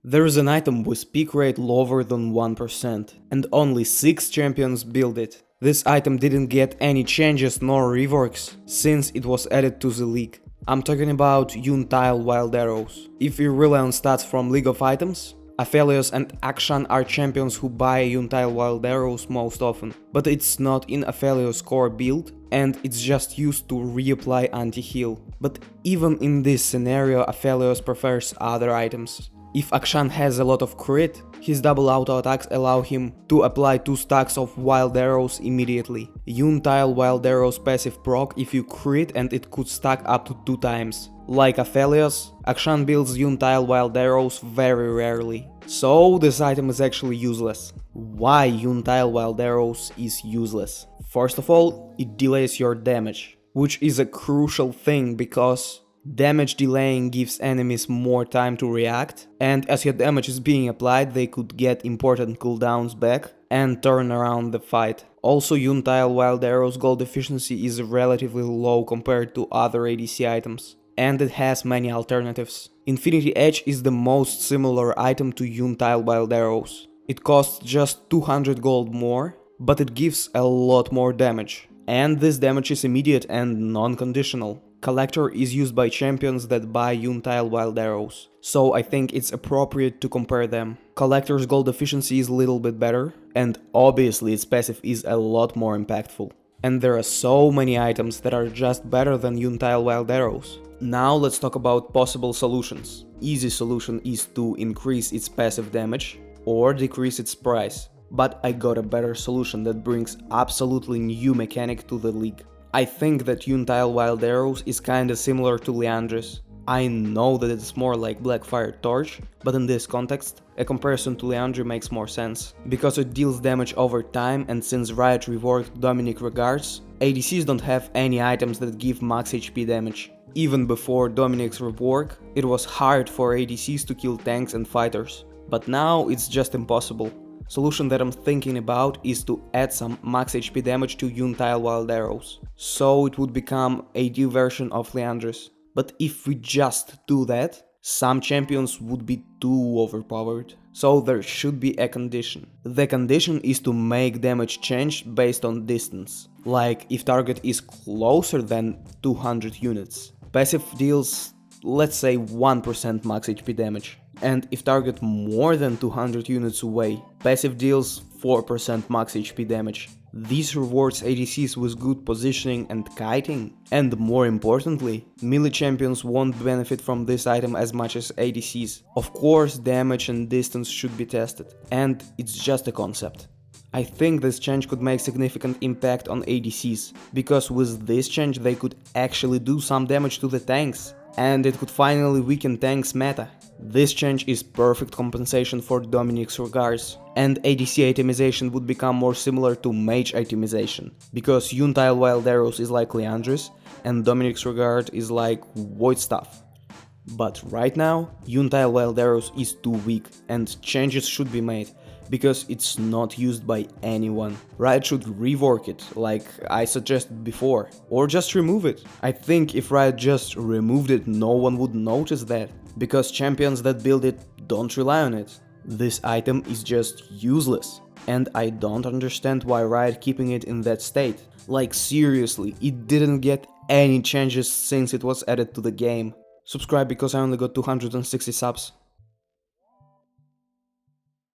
There is an item with peak rate lower than 1%, and only 6 champions build it. This item didn't get any changes nor reworks since it was added to the league. I'm talking about Yun Tal Wildarrows. If you rely on stats from League of Items, Aphelios and Akshan are champions who buy Yun Tal Wildarrows most often, but it's not in Aphelios' core build and it's just used to reapply anti-heal. But even in this scenario, Aphelios prefers other items. If Akshan has a lot of crit, his double auto attacks allow him to apply 2 stacks of Wild Arrows immediately. Yun Tal Wildarrows passive proc if you crit and it could stack up to 2 times. Like Aphelios, Akshan builds Yun Tal Wildarrows very rarely. So this item is actually useless. Why Yun Tal Wildarrows is useless? First of all, it delays your damage, which is a crucial thing because damage delaying gives enemies more time to react, and as your damage is being applied, they could get important cooldowns back and turn around the fight. Also, Yun Tal Wildarrows' gold efficiency is relatively low compared to other ADC items, and it has many alternatives. Infinity Edge is the most similar item to Yun Tal Wildarrows. It costs just 200 gold more, but it gives a lot more damage. And this damage is immediate and non-conditional. Collector is used by champions that buy Yun Tal Wildarrows, so I think it's appropriate to compare them. Collector's gold efficiency is a little bit better, and obviously its passive is a lot more impactful. And there are so many items that are just better than Yun Tal Wildarrows. Now let's talk about possible solutions. Easy solution is to increase its passive damage or decrease its price. But I got a better solution that brings absolutely new mechanic to the league. I think that Yun Tal Wildarrows is kinda similar to Liandry's. I know that it's more like Blackfire Torch, but in this context, a comparison to Liandry makes more sense. Because it deals damage over time, and since Riot reworked Dominic Regards, ADCs don't have any items that give max HP damage. Even before Dominic's rework, it was hard for ADCs to kill tanks and fighters. But now it's just impossible. Solution that I'm thinking about is to add some max HP damage to Yun Tal Wildarrows, so it would become a AD version of Liandry's. But if we just do that, some champions would be too overpowered, so there should be a condition. The condition is to make damage change based on distance, like if target is closer than 200 units. Passive deals, let's say 1% max HP damage. And if target more than 200 units away, passive deals 4% max HP damage. This rewards ADCs with good positioning and kiting. And more importantly, melee champions won't benefit from this item as much as ADCs. Of course, damage and distance should be tested, and it's just a concept. I think this change could make significant impact on ADCs, because with this change they could actually do some damage to the tanks, and it could finally weaken tanks meta. This change is perfect compensation for Dominic's Regards, and ADC itemization would become more similar to mage itemization, because Yun Tal Wildarrows is like Liandry's, and Dominic's Regard is like Void Stuff. But right now, Yun Tal Wildarrows is too weak, and changes should be made, because it's not used by anyone. Riot should rework it, like I suggested before, or just remove it. I think if Riot just removed it, no one would notice that, because champions that build it don't rely on it. This item is just useless, and I don't understand why Riot keeping it in that state. Like seriously, it didn't get any changes since it was added to the game. Subscribe because I only got 260 subs.